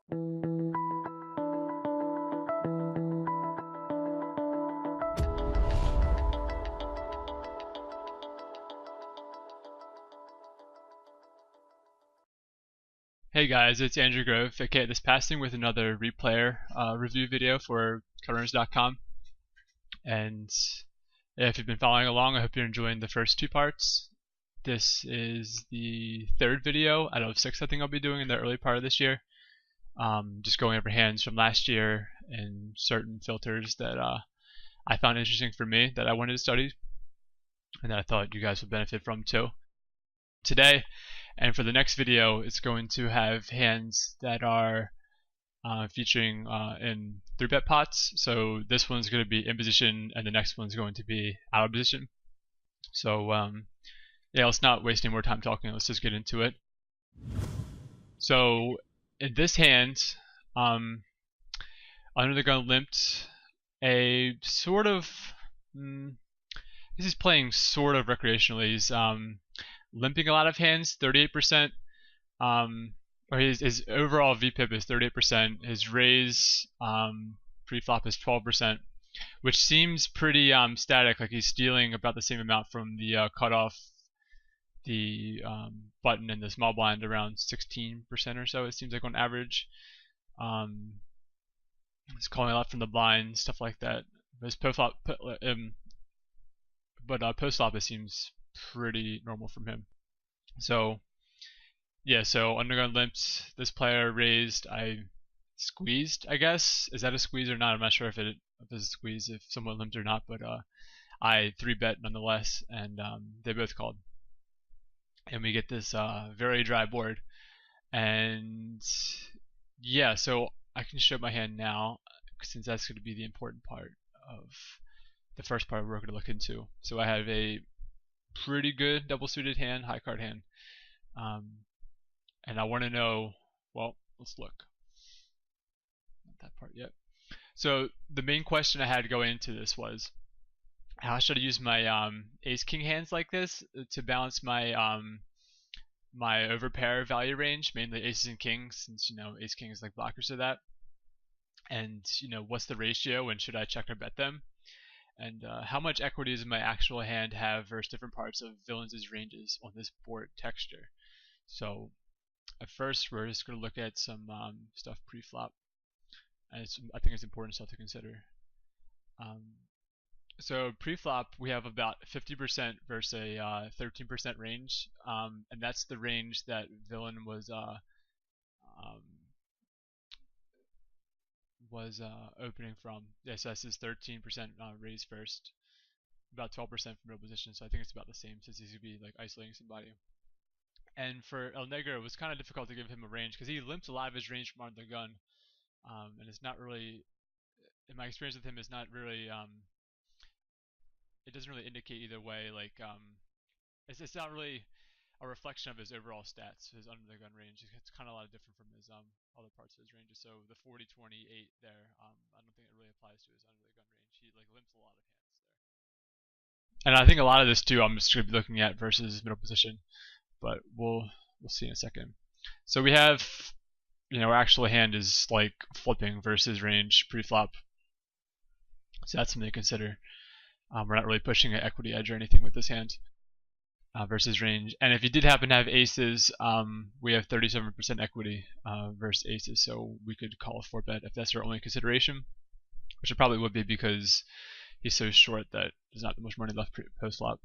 Hey guys, it's Andrew Grove, aka This Passing, with another replayer review video for CardRunners.com. And if you've been following along, I hope you're enjoying the first two parts. This is the third video out of 6 I think I'll be doing in the early part of this year. Just going over hands from last year and certain filters that I found interesting for me that I wanted to study and that I thought you guys would benefit from too. Today and for the next video, it's going to have hands that are featuring in 3-bet pots. So this one's going to be in position and the next one's going to be out of position. So yeah, let's not waste any more time talking, let's just get into it. So in this hand, under the gun limped a sort of, he's playing sort of recreationally. He's limping a lot of hands, 38%, or his overall VPIP is 38%, his raise pre-flop is 12%, which seems pretty static, like he's stealing about the same amount from the cutoff, the button and the small blind, around 16% or so, it seems like on average. He's calling a lot from the blind, stuff like that. But his post-flop, post-flop it seems pretty normal from him. So yeah, so undergun limped, this player raised, I squeezed, I guess. Is that a squeeze or not? I'm not sure if it's a squeeze, if someone limped or not, but I 3-bet nonetheless, and they both called. And we get this very dry board. And yeah, so I can show my hand now, since that's going to be the important part of the first part we're going to look into. So I have a pretty good double suited hand, high card hand, and I want to know, well, let's look. Not that part yet. So the main question I had going into this was, how should I use my ace king hands like this to balance my my overpair value range, mainly aces and kings, since ace king is like blockers to that, and what's the ratio and should I check or bet them? And how much equity does my actual hand have versus different parts of villains' ranges on this board texture? So at first we're just going to look at some stuff pre-flop, and I think it's important stuff to consider. So pre-flop we have about 50% versus a 13% range, and that's the range that villain was opening from. Yes, that's his 13% raise first, about 12% from middle position, so I think it's about the same since he's going to be like isolating somebody. And for El Negro, it was kind of difficult to give him a range because he limps a lot of his range from under the gun, and it's not really, in my experience with him, it's not really, it doesn't really indicate either way, like, it's not really a reflection of his overall stats, his under the gun range. It's kind of a lot different from his other parts of his ranges. So the 40-28 there, I don't think it really applies to his under the gun range. He like limps a lot of hands there. And I think a lot of this too, I'm just going to be looking at versus middle position, but we'll see in a second. So we have, our actual hand is like flipping versus range pre-flop, so that's something to consider. We're not really pushing an equity edge or anything with this hand. Versus range, and if you did happen to have aces, we have 37% equity versus aces, so we could call a 4-bet if that's our only consideration, which it probably would be because he's so short that there's not that much money left post-flop.